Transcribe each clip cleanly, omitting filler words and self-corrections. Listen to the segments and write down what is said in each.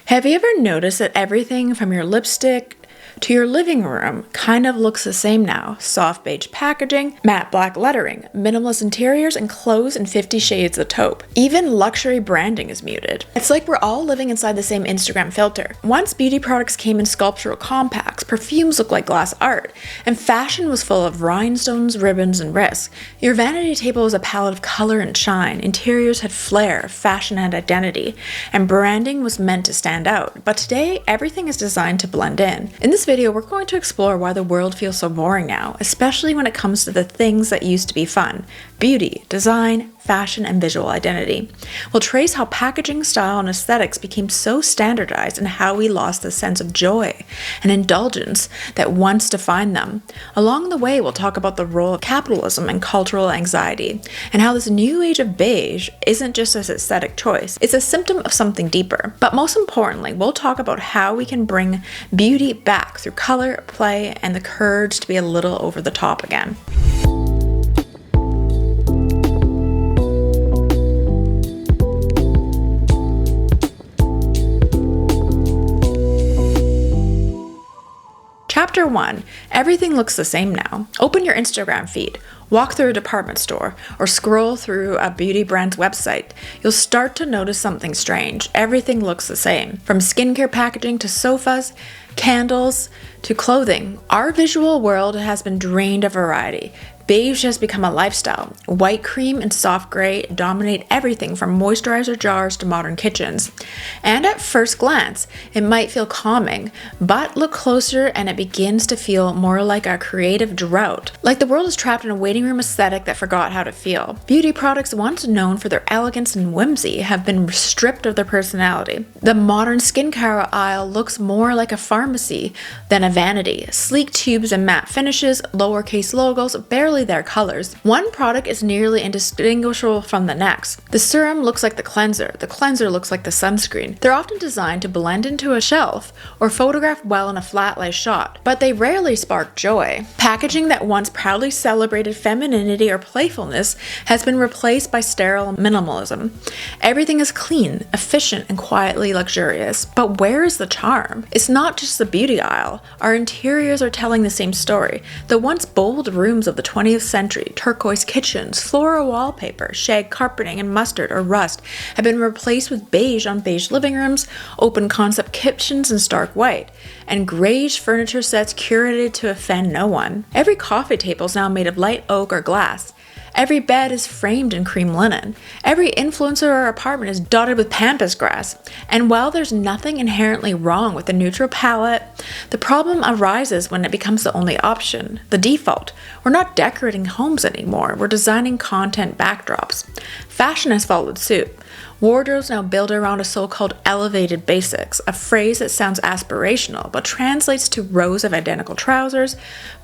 Have you ever noticed that everything from your lipstick to your living room kind of looks the same now? Soft beige packaging, matte black lettering, minimalist interiors, and clothes in 50 shades of taupe. Even luxury branding is muted. It's like we're all living inside the same Instagram filter. Once beauty products came in sculptural compacts, perfumes looked like glass art, and fashion was full of rhinestones, ribbons, and risk. Your vanity table was a palette of color and shine, interiors had flair, fashion had identity, and branding was meant to stand out. But today, everything is designed to blend in. In this video, we're going to explore why the world feels so boring now, especially when it comes to the things that used to be fun: beauty, design, fashion, and visual identity. We'll trace how packaging, style, and aesthetics became so standardized and how we lost the sense of joy and indulgence that once defined them. Along the way, we'll talk about the role of capitalism and cultural anxiety, and how this new age of beige isn't just an aesthetic choice, it's a symptom of something deeper. But most importantly, we'll talk about how we can bring beauty back through color, play, and the courage to be a little over the top again. Chapter 1. Everything looks the same now. Open your Instagram feed, walk through a department store, or scroll through a beauty brand's website. You'll start to notice something strange. Everything looks the same. From skincare packaging to sofas, candles, to clothing, our visual world has been drained of variety. Beige has become a lifestyle. White cream and soft gray dominate everything from moisturizer jars to modern kitchens. And at first glance, it might feel calming, but look closer and it begins to feel more like a creative drought. Like the world is trapped in a waiting room aesthetic that forgot how to feel. Beauty products once known for their elegance and whimsy have been stripped of their personality. The modern skincare aisle looks more like a pharmacy than a vanity. Sleek tubes and matte finishes, lowercase logos, barely their colors. One product is nearly indistinguishable from the next. The serum looks like the cleanser looks like the sunscreen. They're often designed to blend into a shelf or photograph well in a flat lay shot, but they rarely spark joy. Packaging that once proudly celebrated femininity or playfulness has been replaced by sterile minimalism. Everything is clean, efficient, and quietly luxurious. But where is the charm? It's not just the beauty aisle. Our interiors are telling the same story. The once bold rooms of the 20th century, turquoise kitchens, floral wallpaper, shag carpeting, and mustard or rust have been replaced with beige on beige living rooms, open concept kitchens in stark white, and grayish furniture sets curated to offend no one. Every coffee table is now made of light oak or glass. Every bed is framed in cream linen. Every influencer or apartment is dotted with pampas grass. And while there's nothing inherently wrong with the neutral palette, the problem arises when it becomes the only option, the default. We're not decorating homes anymore, we're designing content backdrops. Fashion has followed suit. Wardrobes now build around a so-called elevated basics, a phrase that sounds aspirational but translates to rows of identical trousers,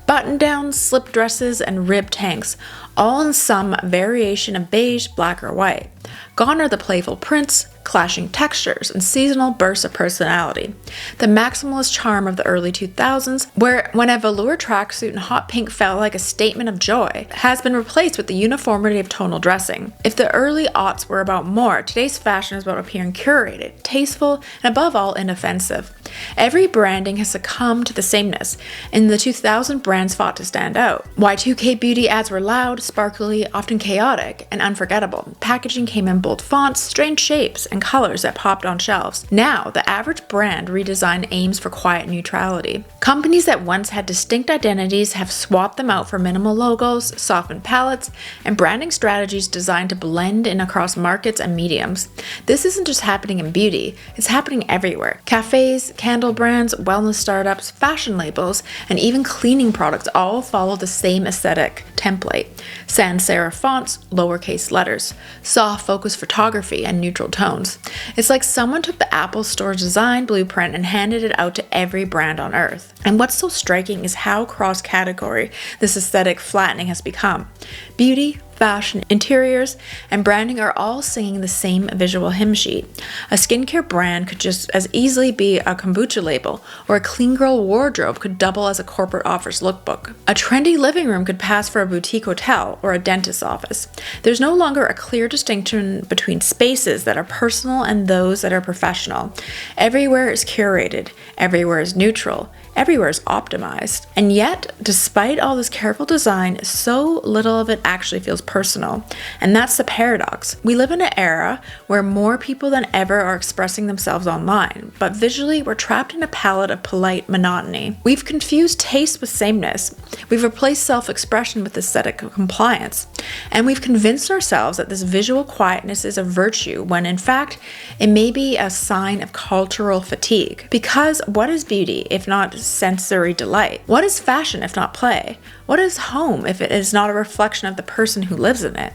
button-downs, slip dresses, and ribbed tanks, all in some variation of beige, black, or white. Gone are the playful prints, clashing textures, and seasonal bursts of personality. The maximalist charm of the early 2000s, when a velour tracksuit and hot pink felt like a statement of joy, has been replaced with the uniformity of tonal dressing. If the early aughts were about more, today's fashion is about appearing curated, tasteful, and above all, inoffensive. Every branding has succumbed to the sameness. In the 2000s, brands fought to stand out. Y2K beauty ads were loud, sparkly, often chaotic, and unforgettable. Packaging came in bold fonts, strange shapes, and colors that popped on shelves. Now, the average brand redesign aims for quiet neutrality. Companies that once had distinct identities have swapped them out for minimal logos, softened palettes, and branding strategies designed to blend in across markets and mediums. This isn't just happening in beauty, it's happening everywhere. Cafes, candle brands, wellness startups, fashion labels, and even cleaning products all follow the same aesthetic template. Sans serif fonts, lowercase letters, soft focus photography, and neutral tones. It's like someone took the Apple Store design blueprint and handed it out to every brand on earth. And what's so striking is how cross-category this aesthetic flattening has become. Beauty, fashion, interiors, and branding are all singing the same visual hymn sheet. A skincare brand could just as easily be a kombucha label, or a clean girl wardrobe could double as a corporate offers lookbook. A trendy living room could pass for a boutique hotel or a dentist's office. There's no longer a clear distinction between spaces that are personal and those that are professional. Everywhere is curated, everywhere is neutral, everywhere is optimized. And yet, despite all this careful design, so little of it actually feels personal. And that's the paradox. We live in an era where more people than ever are expressing themselves online, but visually we're trapped in a palette of polite monotony. We've confused taste with sameness. We've replaced self-expression with aesthetic compliance. And we've convinced ourselves that this visual quietness is a virtue, when in fact, it may be a sign of cultural fatigue. Because what is beauty if not sensory delight? What is fashion if not play? What is home if it is not a reflection of the person who lives in it?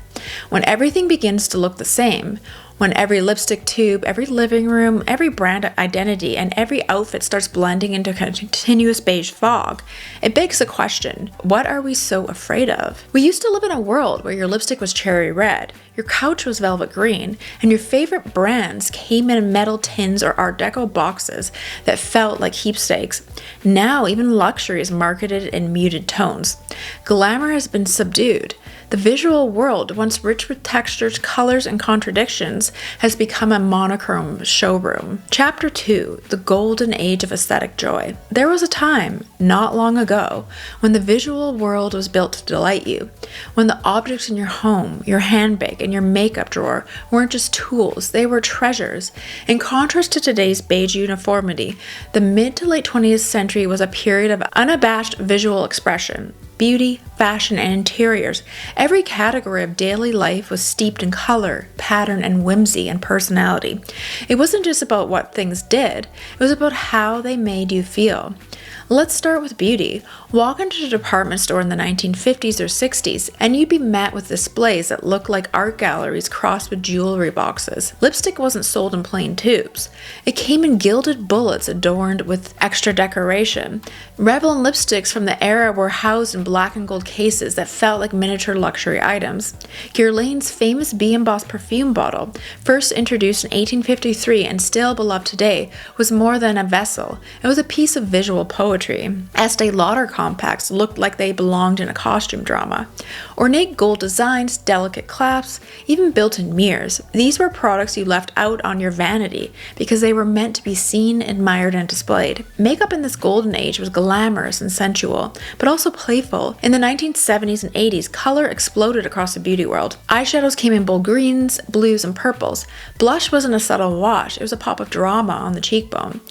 When everything begins to look the same, when every lipstick tube, every living room, every brand identity, and every outfit starts blending into a continuous beige fog, it begs the question, what are we so afraid of? We used to live in a world where your lipstick was cherry red, your couch was velvet green, and your favorite brands came in metal tins or Art Deco boxes that felt like keepsakes. Now, even luxury is marketed in muted tones. Glamour has been subdued. The visual world, once rich with textures, colors, and contradictions, has become a monochrome showroom. Chapter 2, The Golden Age of Aesthetic Joy. There was a time, not long ago, when the visual world was built to delight you, when the objects in your home, your handbag, and your makeup drawer weren't just tools, they were treasures. In contrast to today's beige uniformity, the mid to late 20th century was a period of unabashed visual expression. Beauty, fashion, and interiors. Every category of daily life was steeped in color, pattern, and whimsy and personality. It wasn't just about what things did, it was about how they made you feel. Let's start with beauty. Walk into a department store in the 1950s or 60s, and you'd be met with displays that looked like art galleries crossed with jewelry boxes. Lipstick wasn't sold in plain tubes. It came in gilded bullets adorned with extra decoration. Revlon lipsticks from the era were housed in black and gold cases that felt like miniature luxury items. Guerlain's famous Be Embossed perfume bottle, first introduced in 1853 and still beloved today, was more than a vessel. It was a piece of visual poetry. Estee Lauder compacts looked like they belonged in a costume drama. Ornate gold designs, delicate clasps, even built-in mirrors. These were products you left out on your vanity because they were meant to be seen, admired, and displayed. Makeup in this golden age was glamorous and sensual, but also playful. In the 1970s and 80s, color exploded across the beauty world. Eyeshadows came in bold greens, blues, and purples. Blush wasn't a subtle wash, it was a pop of drama on the cheekbone.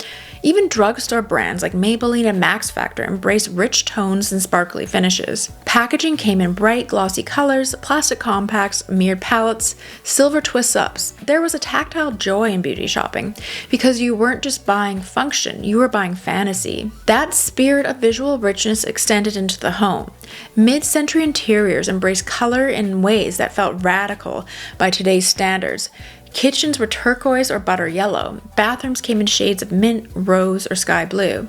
Even drugstore brands like Maybelline and Max Factor embraced rich tones and sparkly finishes. Packaging came in bright, glossy colors, plastic compacts, mirrored palettes, silver twist-ups. There was a tactile joy in beauty shopping because you weren't just buying function, you were buying fantasy. That spirit of visual richness extended into the home. Mid-century interiors embraced color in ways that felt radical by today's standards. Kitchens were turquoise or butter yellow. Bathrooms came in shades of mint, rose, or sky blue.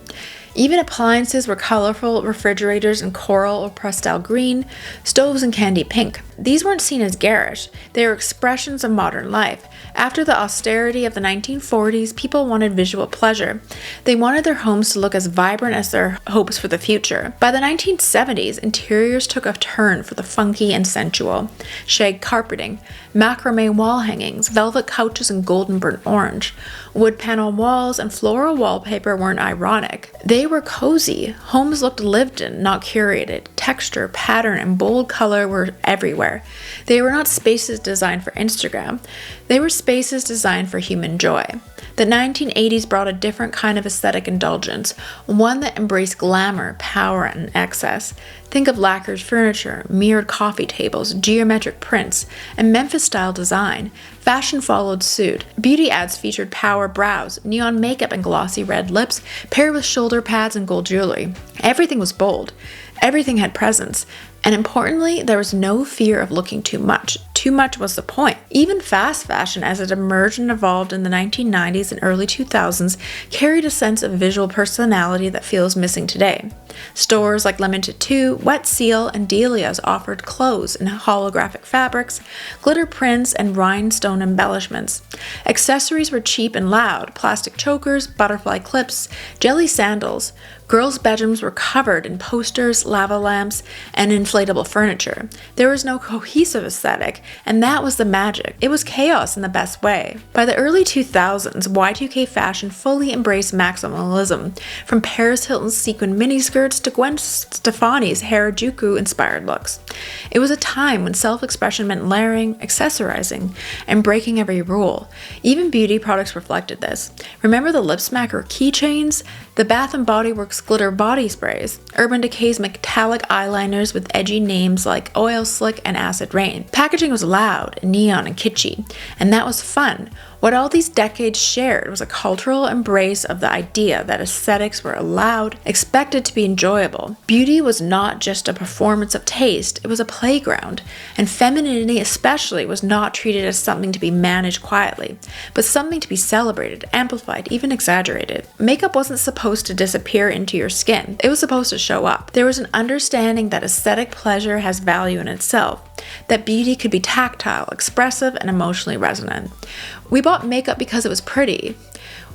Even appliances were colorful, refrigerators in coral or pastel green, stoves in candy pink. These weren't seen as garish, they were expressions of modern life. After the austerity of the 1940s, people wanted visual pleasure. They wanted their homes to look as vibrant as their hopes for the future. By the 1970s, interiors took a turn for the funky and sensual. Shag carpeting, macrame wall hangings, velvet couches in golden burnt orange. Wood panel walls and floral wallpaper weren't ironic. They were cozy. Homes looked lived in, not curated. Texture, pattern, and bold color were everywhere. They were not spaces designed for Instagram. They were spaces designed for human joy. The 1980s brought a different kind of aesthetic indulgence, one that embraced glamour, power, and excess. Think of lacquered furniture, mirrored coffee tables, geometric prints, and Memphis-style design. Fashion followed suit. Beauty ads featured power brows, neon makeup, and glossy red lips, paired with shoulder pads and gold jewelry. Everything was bold. Everything had presence. And importantly, there was no fear of looking too much. Too much was the point. Even fast fashion, as it emerged and evolved in the 1990s and early 2000s, carried a sense of visual personality that feels missing today. Stores like Limited 2, Wet Seal, and Delia's offered clothes in holographic fabrics, glitter prints, and rhinestone embellishments. Accessories were cheap and loud: plastic chokers, butterfly clips, jelly sandals. Girls' bedrooms were covered in posters, lava lamps, and inflatable furniture. There was no cohesive aesthetic, and that was the magic. It was chaos in the best way. By the early 2000s, Y2K fashion fully embraced maximalism, from Paris Hilton's sequin miniskirts to Gwen Stefani's Harajuku-inspired looks. It was a time when self-expression meant layering, accessorizing, and breaking every rule. Even beauty products reflected this. Remember the lip smacker keychains? The Bath & Body Works glitter body sprays, Urban Decay's metallic eyeliners with edgy names like Oil Slick and Acid Rain. Packaging was loud, neon, and kitschy, and that was fun. What all these decades shared was a cultural embrace of the idea that aesthetics were allowed, expected to be enjoyable. Beauty was not just a performance of taste, it was a playground, and femininity especially was not treated as something to be managed quietly, but something to be celebrated, amplified, even exaggerated. Makeup wasn't supposed to disappear into your skin, it was supposed to show up. There was an understanding that aesthetic pleasure has value in itself, that beauty could be tactile, expressive, and emotionally resonant. We bought makeup because it was pretty.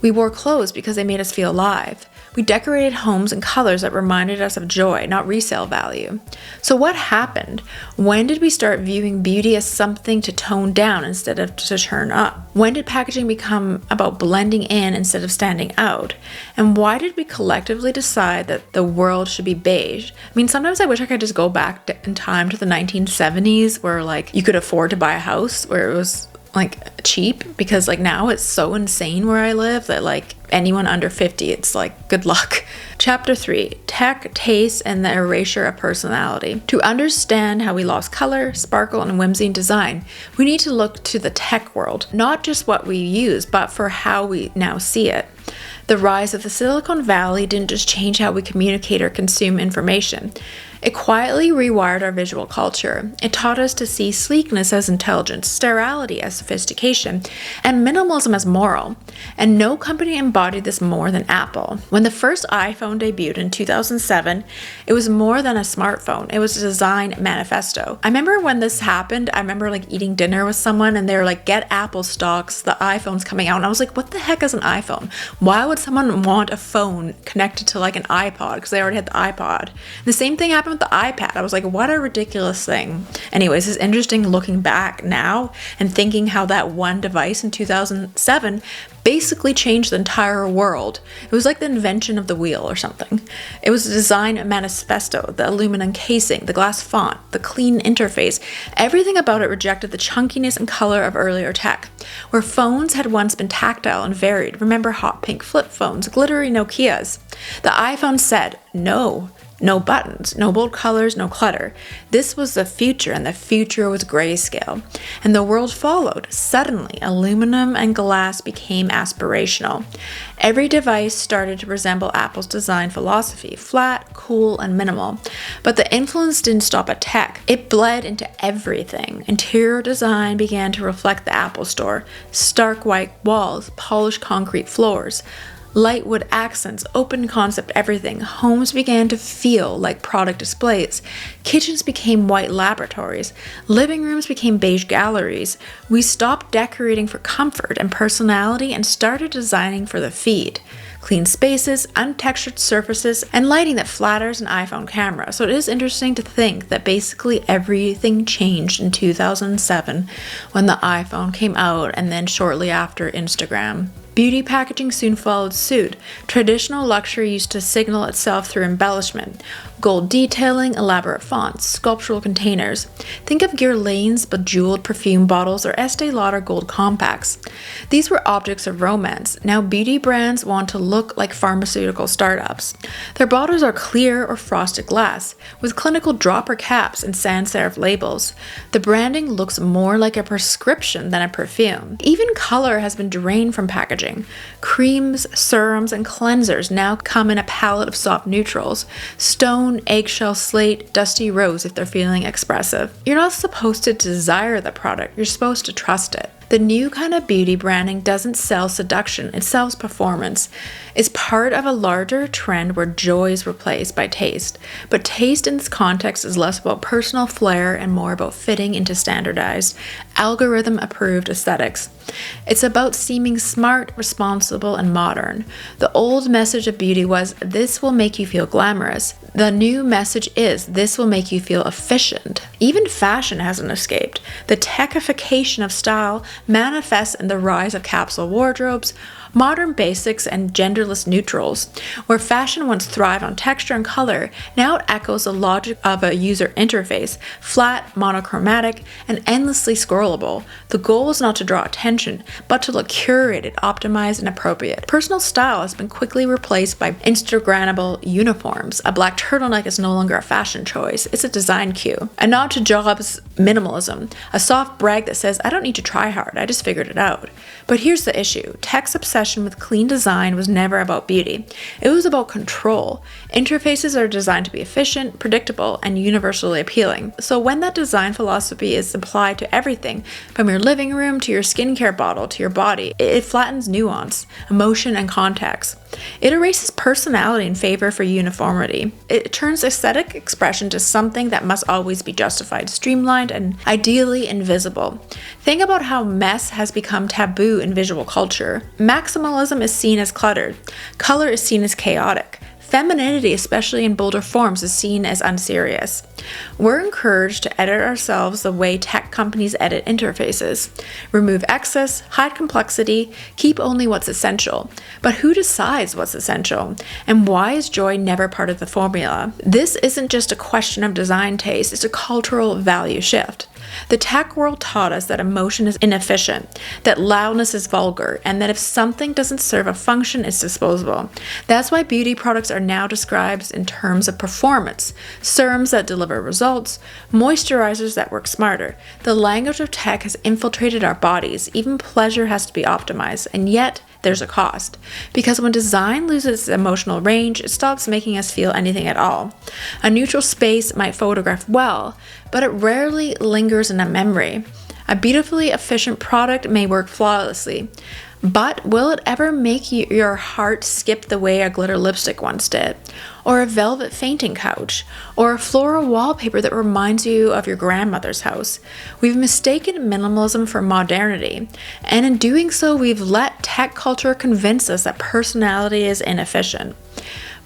We wore clothes because they made us feel alive. We decorated homes in colors that reminded us of joy, not resale value. So what happened? When did we start viewing beauty as something to tone down instead of to turn up? When did packaging become about blending in instead of standing out? And why did we collectively decide that the world should be beige? I mean, sometimes I wish I could just go back in time to the 1970s where like you could afford to buy a house where it was like cheap, because like now it's so insane where I live that like anyone under 50, it's like good luck. Chapter 3, Tech, Taste, and the Erasure of Personality. To understand how we lost color, sparkle, and whimsy in design, we need to look to the tech world, not just what we use, but for how we now see it. The rise of the Silicon Valley didn't just change how we communicate or consume information. It quietly rewired our visual culture. It taught us to see sleekness as intelligence, sterility as sophistication, and minimalism as moral. And no company embodied this more than Apple. When the first iPhone debuted in 2007, it was more than a smartphone. It was a design manifesto. I remember when this happened, I remember like eating dinner with someone and they were like, get Apple stocks, the iPhone's coming out. And I was like, what the heck is an iPhone? Why would someone want a phone connected to like an iPod? Because they already had the iPod. The same thing happened with the iPad. I was like, what a ridiculous thing. Anyways, it's interesting looking back now and thinking how that one device in 2007 basically changed the entire world. It was like the invention of the wheel or something. It was a design manifesto, the aluminum casing, the glass font, the clean interface. Everything about it rejected the chunkiness and color of earlier tech. Where phones had once been tactile and varied, remember hot pink flip phones, glittery Nokias. The iPhone said, no. No buttons, no bold colors, no clutter. This was the future, and the future was grayscale. And the world followed. Suddenly, aluminum and glass became aspirational. Every device started to resemble Apple's design philosophy, flat, cool, and minimal. But the influence didn't stop at tech. It bled into everything. Interior design began to reflect the Apple Store. Stark white walls, polished concrete floors, light wood accents, open concept everything. Homes began to feel like product displays. Kitchens became white laboratories. Living rooms became beige galleries. We stopped decorating for comfort and personality and started designing for the feed. Clean spaces, untextured surfaces, and lighting that flatters an iPhone camera. So it is interesting to think that basically everything changed in 2007 when the iPhone came out, and then shortly after Instagram. Beauty packaging soon followed suit. Traditional luxury used to signal itself through embellishment. Gold detailing, elaborate fonts, sculptural containers. Think of Guerlain's bejeweled perfume bottles or Estee Lauder gold compacts. These were objects of romance. Now beauty brands want to look like pharmaceutical startups. Their bottles are clear or frosted glass, with clinical dropper caps and sans serif labels. The branding looks more like a prescription than a perfume. Even color has been drained from packaging. Creams, serums, and cleansers now come in a palette of soft neutrals. Stone, eggshell, slate, dusty rose if they're feeling expressive. You're not supposed to desire the product, you're supposed to trust it. The new kind of beauty branding doesn't sell seduction, it sells performance. It's part of a larger trend where joy is replaced by taste. But taste in this context is less about personal flair and more about fitting into standardized, algorithm-approved aesthetics. It's about seeming smart, responsible, and modern. The old message of beauty was, this will make you feel glamorous. The new message is, this will make you feel efficient. Even fashion hasn't escaped. The techification of style manifests in the rise of capsule wardrobes, modern basics, and genderless neutrals. Where fashion once thrived on texture and color, now it echoes the logic of a user interface, flat, monochromatic, and endlessly scrollable. The goal is not to draw attention, but to look curated, optimized, and appropriate. Personal style has been quickly replaced by Instagrammable uniforms. A black turtleneck is no longer a fashion choice, it's a design cue. A nod to Jobs' minimalism, a soft brag that says, I don't need to try hard, I just figured it out. But here's the issue. Tech's obsession with clean design was never about beauty. It was about control. Interfaces are designed to be efficient, predictable, and universally appealing. So when that design philosophy is applied to everything, from your living room to your skincare bottle to your body, it flattens nuance, emotion, and context. It erases personality in favor for uniformity. It turns aesthetic expression to something that must always be justified, streamlined, and ideally invisible. Think about how mess has become taboo in visual culture. Maximalism is seen as cluttered. Color is seen as chaotic. Femininity, especially in bolder forms, is seen as unserious. We're encouraged to edit ourselves the way tech companies edit interfaces. Remove excess, hide complexity, keep only what's essential. But who decides what's essential? And why is joy never part of the formula? This isn't just a question of design taste, it's a cultural value shift. The tech world taught us that emotion is inefficient, that loudness is vulgar, and that if something doesn't serve a function, it's disposable. That's why beauty products are now described in terms of performance, serums that deliver results, moisturizers that work smarter. The language of tech has infiltrated our bodies. Even pleasure has to be optimized, and yet there's a cost. Because when design loses its emotional range, it stops making us feel anything at all. A neutral space might photograph well, but it rarely lingers in a memory. A beautifully efficient product may work flawlessly, but will it ever make your heart skip the way a glitter lipstick once did? Or a velvet fainting couch? Or a floral wallpaper that reminds you of your grandmother's house? We've mistaken minimalism for modernity, and in doing so, we've let tech culture convince us that personality is inefficient.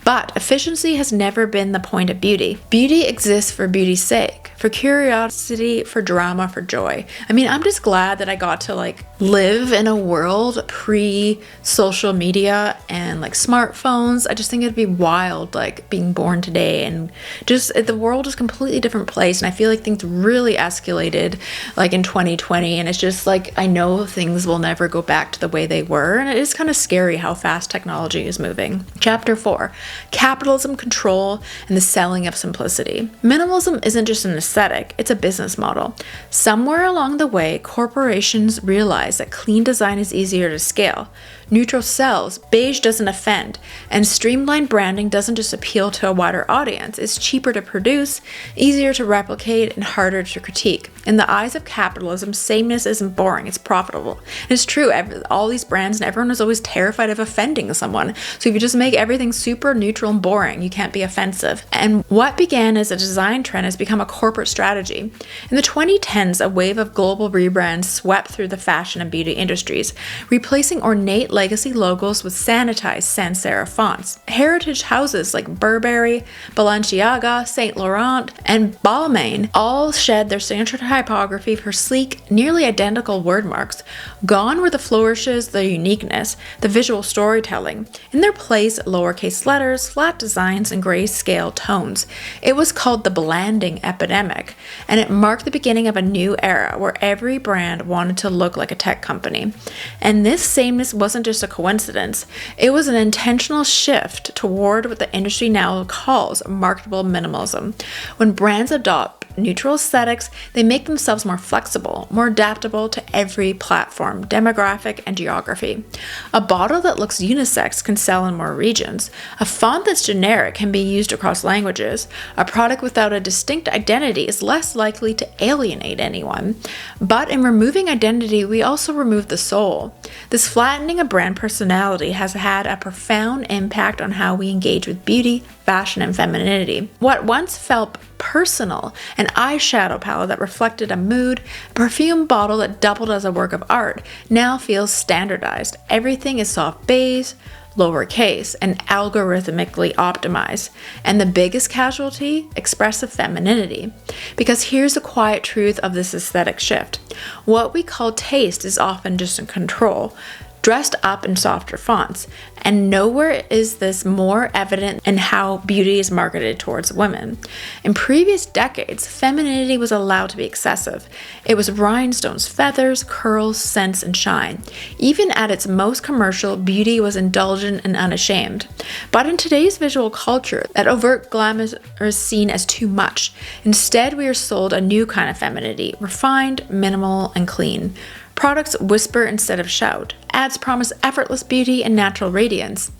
But efficiency has never been the point of beauty. Beauty exists for beauty's sake, for curiosity, for drama, for joy. I mean, I'm just glad that I got to live in a world pre-social media and smartphones. I just think it'd be wild being born today, and just the world is a completely different place, and I feel like things really escalated in 2020, and it's just I know things will never go back to the way they were, and it is kind of scary how fast technology is moving. Chapter 4. Capitalism, control, and the selling of simplicity. Minimalism isn't just an aesthetic, it's a business model. Somewhere along the way, corporations realized that clean design is easier to scale. Neutral sells, beige doesn't offend, and streamlined branding doesn't just appeal to a wider audience. It's cheaper to produce, easier to replicate, and harder to critique. In the eyes of capitalism, sameness isn't boring, it's profitable. And it's true, all these brands and everyone is always terrified of offending someone. So if you just make everything super neutral and boring, you can't be offensive. And what began as a design trend has become a corporate strategy. In the 2010s, a wave of global rebrands swept through the fashion and beauty industries, replacing ornate legacy logos with sanitized sans serif fonts. Heritage houses like Burberry, Balenciaga, Saint Laurent, and Balmain all shed their signature typography for sleek, nearly identical word marks. Gone were the flourishes, the uniqueness, the visual storytelling. In their place, lowercase letters, flat designs, and grayscale tones. It was called the blanding epidemic, and it marked the beginning of a new era where every brand wanted to look like a tech company. And this sameness wasn't just a coincidence, it was an intentional shift toward what the industry now calls marketable minimalism. When brands adopt neutral aesthetics, they make themselves more flexible, more adaptable to every platform, demographic, and geography. A bottle that looks unisex can sell in more regions. A font that's generic can be used across languages. A product without a distinct identity is less likely to alienate anyone. But in removing identity, we also remove the soul. This flattening of brand personality has had a profound impact on how we engage with beauty, fashion, and femininity. What once felt personal, an eyeshadow palette that reflected a mood, a perfume bottle that doubled as a work of art, now feels standardized. Everything is soft beige, lowercase, and algorithmically optimized. And the biggest casualty? Expressive femininity. Because here's the quiet truth of this aesthetic shift. What we call taste is often just in control, dressed up in softer fonts. And nowhere is this more evident in how beauty is marketed towards women. In previous decades, femininity was allowed to be excessive. It was rhinestones, feathers, curls, scents, and shine. Even at its most commercial, beauty was indulgent and unashamed. But in today's visual culture, that overt glamour is seen as too much. Instead, we are sold a new kind of femininity, refined, minimal, and clean. Products whisper instead of shout. Ads promise effortless beauty and natural radiance.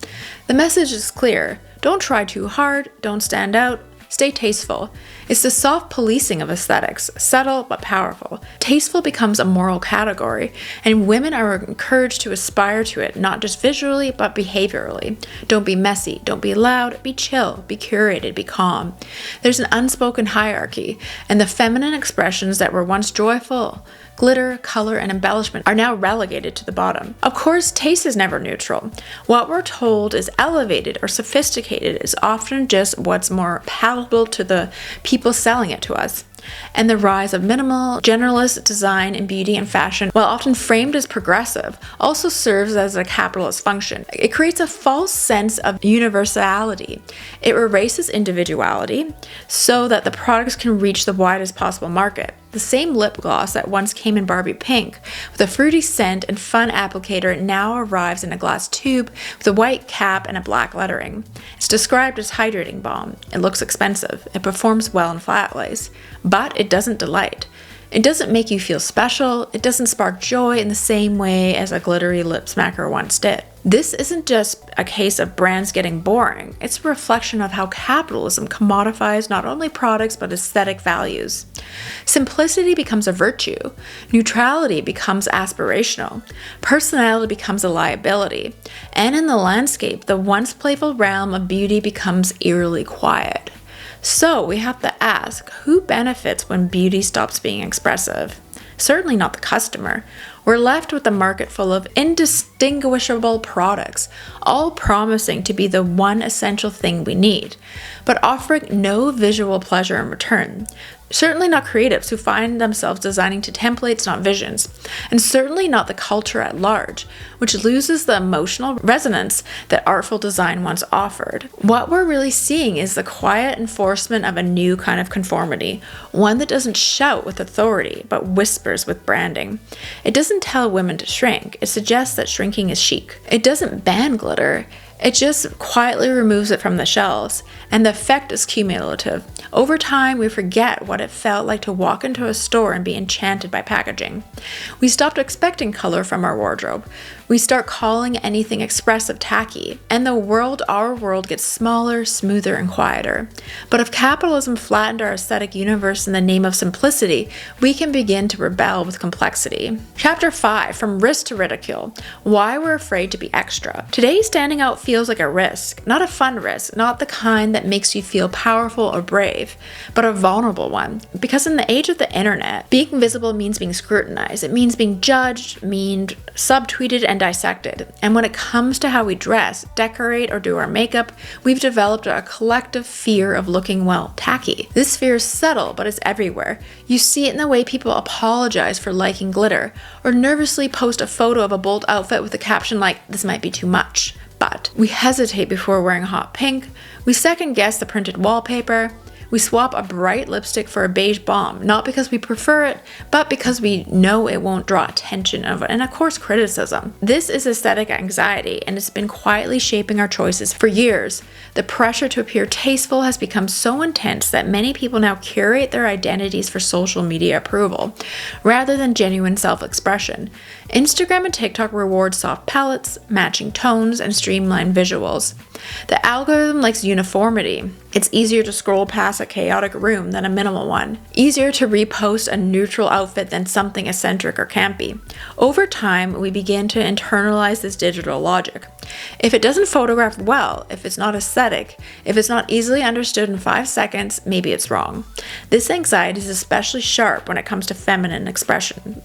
The message is clear. Don't try too hard, don't stand out, stay tasteful. It's the soft policing of aesthetics, subtle but powerful. Tasteful becomes a moral category, and women are encouraged to aspire to it, not just visually, but behaviorally. Don't be messy, don't be loud, be chill, be curated, be calm. There's an unspoken hierarchy, and the feminine expressions that were once joyful, glitter, color, and embellishment are now relegated to the bottom. Of course, taste is never neutral. What we're told is elevated or sophisticated is often just what's more palatable to the people selling it to us. And the rise of minimal, generalist design in beauty and fashion, while often framed as progressive, also serves as a capitalist function. It creates a false sense of universality. It erases individuality so that the products can reach the widest possible market. The same lip gloss that once came in Barbie pink with a fruity scent and fun applicator now arrives in a glass tube with a white cap and a black lettering. It's described as hydrating balm. It looks expensive. It performs well in flat lays, but it doesn't delight. It doesn't make you feel special. It doesn't spark joy in the same way as a glittery lip smacker once did. This isn't just a case of brands getting boring. It's a reflection of how capitalism commodifies not only products but aesthetic values. Simplicity becomes a virtue. Neutrality becomes aspirational. Personality becomes a liability. And in the landscape, the once playful realm of beauty becomes eerily quiet. So we have to ask, who benefits when beauty stops being expressive? Certainly not the customer. We're left with a market full of indistinguishable products, all promising to be the one essential thing we need, but offering no visual pleasure in return. Certainly not creatives who find themselves designing to templates, not visions, and certainly not the culture at large, which loses the emotional resonance that artful design once offered. What we're really seeing is the quiet enforcement of a new kind of conformity, one that doesn't shout with authority, but whispers with branding. It doesn't tell women to shrink, it suggests that shrinking is chic. It doesn't ban glitter, it just quietly removes it from the shelves, and the effect is cumulative. Over time, we forget what it felt like to walk into a store and be enchanted by packaging. We stopped expecting color from our wardrobe. We start calling anything expressive tacky, and our world gets smaller, smoother, and quieter. But if capitalism flattened our aesthetic universe in the name of simplicity, we can begin to rebel with complexity. Chapter 5, From Risk to Ridicule, Why We're Afraid to Be Extra. Today, standing out feels like a risk, not a fun risk, not the kind that makes you feel powerful or brave, but a vulnerable one. Because in the age of the internet, being visible means being scrutinized. It means being judged, memed, subtweeted, and dissected. And when it comes to how we dress, decorate, or do our makeup, we've developed a collective fear of looking, well, tacky. This fear is subtle, but it's everywhere. You see it in the way people apologize for liking glitter, or nervously post a photo of a bold outfit with a caption like, "This might be too much." But we hesitate before wearing hot pink, we second guess the printed wallpaper, We swap a bright lipstick for a beige balm, not because we prefer it, but because we know it won't draw attention and of course criticism. This is aesthetic anxiety, and it's been quietly shaping our choices for years. The pressure to appear tasteful has become so intense that many people now curate their identities for social media approval, rather than genuine self-expression. Instagram and TikTok reward soft palettes, matching tones, and streamlined visuals. The algorithm likes uniformity. It's easier to scroll past a chaotic room than a minimal one. Easier to repost a neutral outfit than something eccentric or campy. Over time, we begin to internalize this digital logic. If it doesn't photograph well, if it's not aesthetic, if it's not easily understood in 5 seconds, maybe it's wrong. This anxiety is especially sharp when it comes to feminine expression.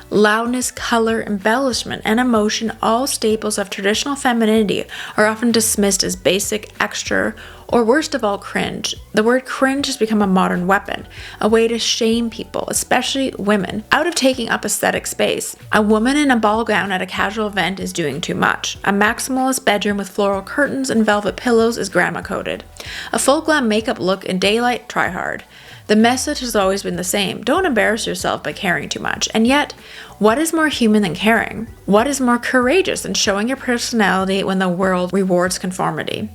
Loudness, color, embellishment, and emotion, all staples of traditional femininity, are often dismissed as basic, extra, or worst of all, cringe. The word cringe has become a modern weapon, a way to shame people, especially women, out of taking up aesthetic space. A woman in a ball gown at a casual event is doing too much. A maximalist bedroom with floral curtains and velvet pillows is grandma-coded. A full glam makeup look in daylight, try hard. The message has always been the same: don't embarrass yourself by caring too much. And yet, what is more human than caring? What is more courageous than showing your personality when the world rewards conformity?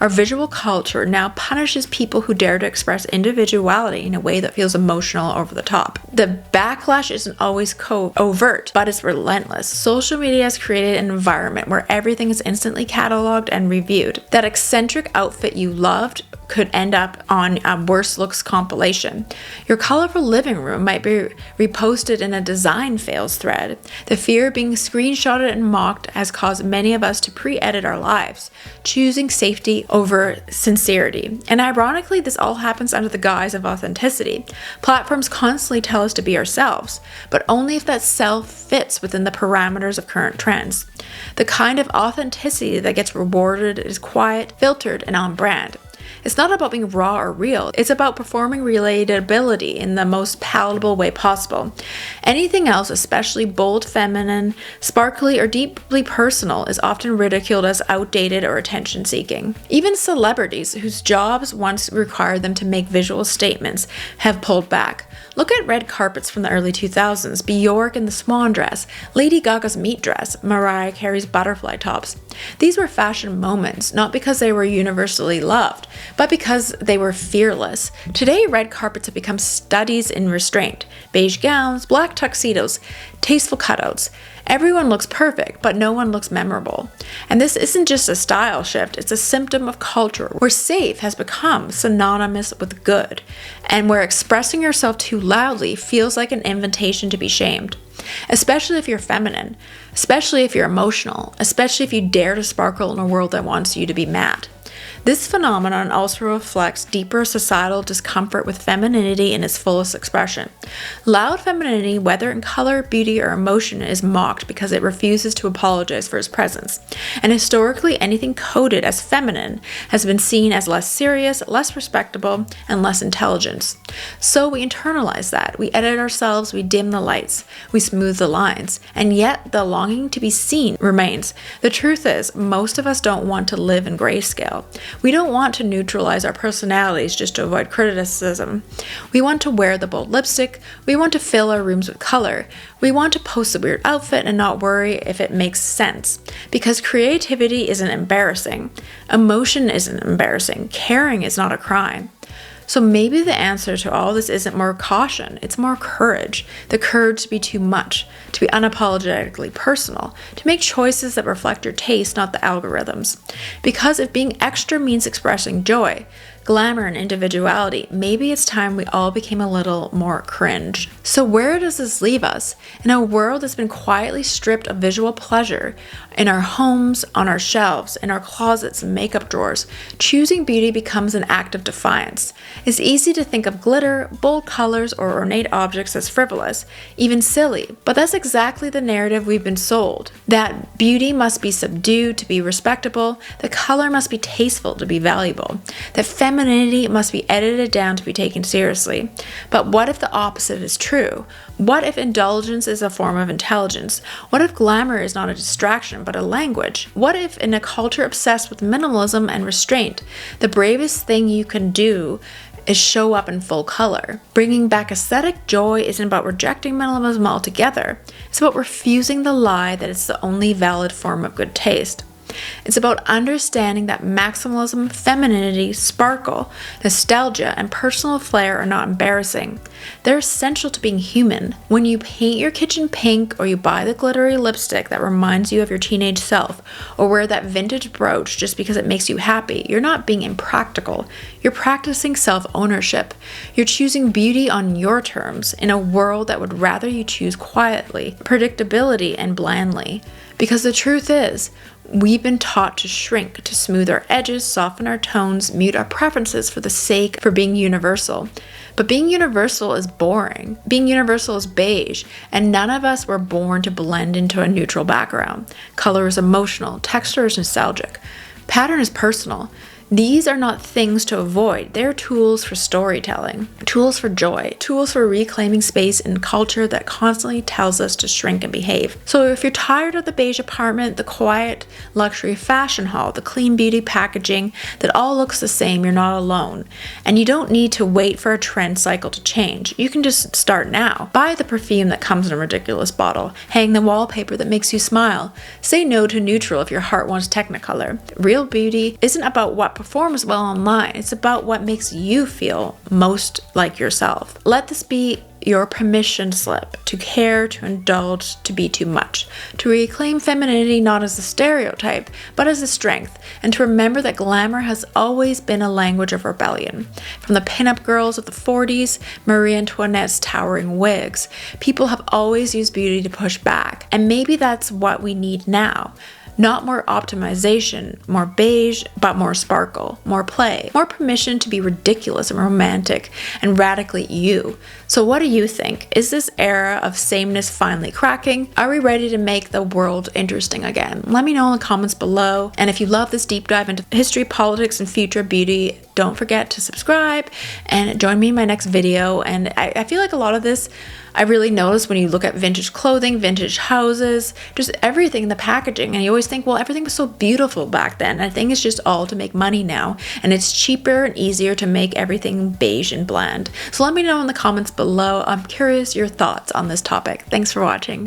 Our visual culture now punishes people who dare to express individuality in a way that feels emotional or over the top. The backlash isn't always overt, but it's relentless. Social media has created an environment where everything is instantly cataloged and reviewed. That eccentric outfit you loved could end up on a worst looks compilation. Your colorful living room might be reposted in a design fails thread. The fear of being screenshotted and mocked has caused many of us to pre-edit our lives, choosing safety over sincerity. And ironically, this all happens under the guise of authenticity. Platforms constantly tell us to be ourselves, but only if that self fits within the parameters of current trends. The kind of authenticity that gets rewarded is quiet, filtered, and on brand. It's not about being raw or real. It's about performing relatability in the most palatable way possible. Anything else, especially bold, feminine, sparkly, or deeply personal, is often ridiculed as outdated or attention-seeking. Even celebrities, whose jobs once required them to make visual statements, have pulled back. Look at red carpets from the early 2000s, Bjork in the swan dress, Lady Gaga's meat dress, Mariah Carey's butterfly tops. These were fashion moments, not because they were universally loved, but because they were fearless. Today, red carpets have become studies in restraint. Beige gowns, black tuxedos, tasteful cutouts. Everyone looks perfect, but no one looks memorable. And this isn't just a style shift, it's a symptom of culture, where safe has become synonymous with good, and where expressing yourself too loudly feels like an invitation to be shamed. Especially if you're feminine, especially if you're emotional, especially if you dare to sparkle in a world that wants you to be matte. This phenomenon also reflects deeper societal discomfort with femininity in its fullest expression. Loud femininity, whether in color, beauty, or emotion, is mocked because it refuses to apologize for its presence. And historically, anything coded as feminine has been seen as less serious, less respectable, and less intelligent. So we internalize that. We edit ourselves, we dim the lights, we smooth the lines, and yet the longing to be seen remains. The truth is, most of us don't want to live in grayscale. We don't want to neutralize our personalities just to avoid criticism. We want to wear the bold lipstick. We want to fill our rooms with color. We want to post a weird outfit and not worry if it makes sense. Because creativity isn't embarrassing. Emotion isn't embarrassing. Caring is not a crime. So maybe the answer to all this isn't more caution, it's more courage. The courage to be too much, to be unapologetically personal, to make choices that reflect your taste, not the algorithms. Because if being extra means expressing joy, glamour, and individuality, maybe it's time we all became a little more cringe. So where does this leave us? In a world that's been quietly stripped of visual pleasure, in our homes, on our shelves, in our closets and makeup drawers, choosing beauty becomes an act of defiance. It's easy to think of glitter, bold colors, or ornate objects as frivolous, even silly, but that's exactly the narrative we've been sold. That beauty must be subdued to be respectable, that color must be tasteful to be valuable, that femininity must be edited down to be taken seriously. But what if the opposite is true? What if indulgence is a form of intelligence? What if glamour is not a distraction but a language? What if, in a culture obsessed with minimalism and restraint, the bravest thing you can do is show up in full color. Bringing back aesthetic joy isn't about rejecting minimalism altogether. It's about refusing the lie that it's the only valid form of good taste. It's about understanding that maximalism, femininity, sparkle, nostalgia, and personal flair are not embarrassing. They're essential to being human. When you paint your kitchen pink, or you buy the glittery lipstick that reminds you of your teenage self, or wear that vintage brooch just because it makes you happy, you're not being impractical. You're practicing self-ownership. You're choosing beauty on your terms in a world that would rather you choose quietly, predictability, and blandly. Because the truth is, we've been taught to shrink, to smooth our edges, soften our tones, mute our preferences for the sake of being universal. But being universal is boring. Being universal is beige, and none of us were born to blend into a neutral background. Color is emotional, texture is nostalgic, pattern is personal. These are not things to avoid. They're tools for storytelling, tools for joy, tools for reclaiming space in culture that constantly tells us to shrink and behave. So if you're tired of the beige apartment, the quiet luxury fashion hall, the clean beauty packaging that all looks the same, you're not alone. And you don't need to wait for a trend cycle to change. You can just start now. Buy the perfume that comes in a ridiculous bottle. Hang the wallpaper that makes you smile. Say no to neutral if your heart wants Technicolor. Real beauty isn't about what performs well online. It's about what makes you feel most like yourself. Let this be your permission slip to care, to indulge, to be too much, to reclaim femininity not as a stereotype, but as a strength, and to remember that glamour has always been a language of rebellion. From the pinup girls of the 40s, Marie Antoinette's towering wigs, people have always used beauty to push back, and maybe that's what we need now. Not more optimization, more beige, but more sparkle, more play, more permission to be ridiculous and romantic and radically you. So what do you think? Is this era of sameness finally cracking? Are we ready to make the world interesting again? Let me know in the comments below. And if you love this deep dive into history, politics, and future beauty, don't forget to subscribe and join me in my next video. And I feel like a lot of this I really noticed when you look at vintage clothing, vintage houses, just everything in the packaging, and you always think, well, everything was so beautiful back then. I think it's just all to make money now, and it's cheaper and easier to make everything beige and bland. So let me know in the comments below. I'm curious your thoughts on this topic. Thanks for watching.